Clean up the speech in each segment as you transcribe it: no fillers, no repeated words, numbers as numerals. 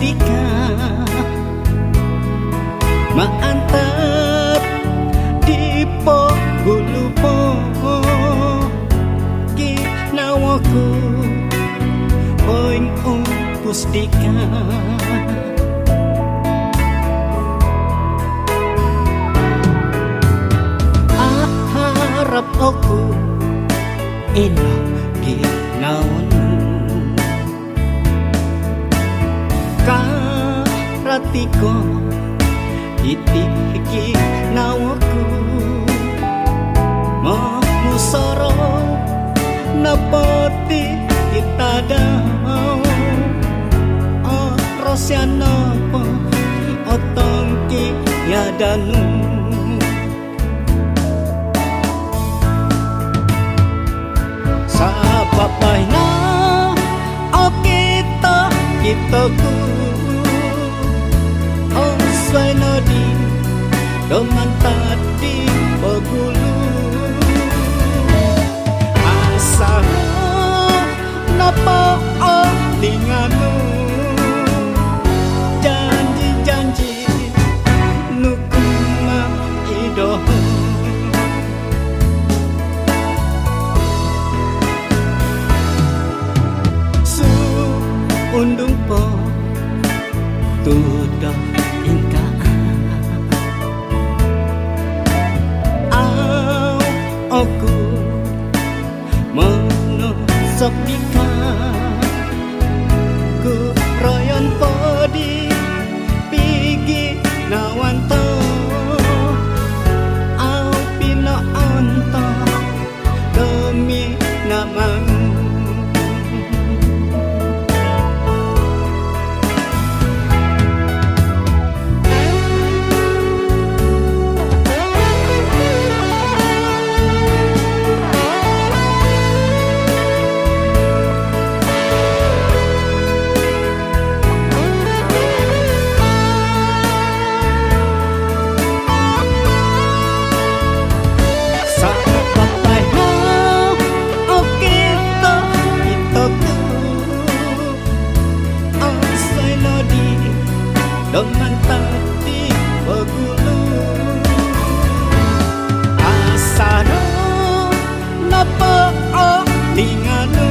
pusdika maantep di po gulupo kinawaku poing pusdika harap aku ino ginaon karatiko itiki nawaku musoro napoti itadaw rosiano otongki yadanu sapapay na o kita ku sway no di doman tadi pagulu asa napa o linganu janji-janji nukuma idoh su undung po tudah aku menosopika ku royon podi pigi nawanto au pino onto demi namang dengan tadi pagulu asano napa o linganu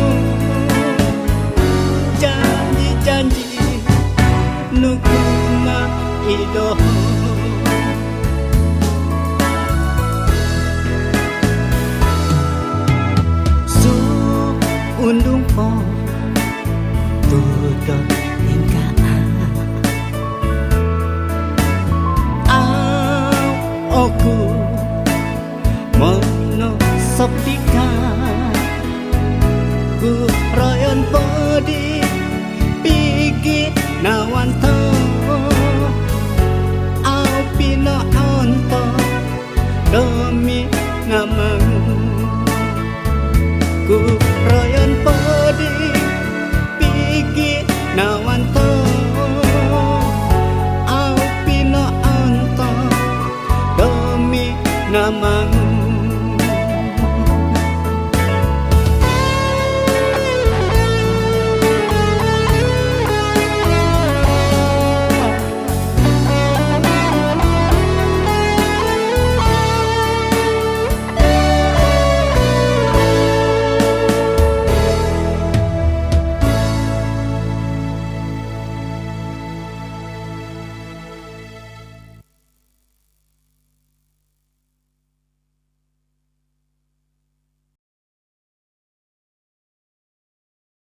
janji-janji nukuma idoh su undung po tudot aku menosopika ku royon podi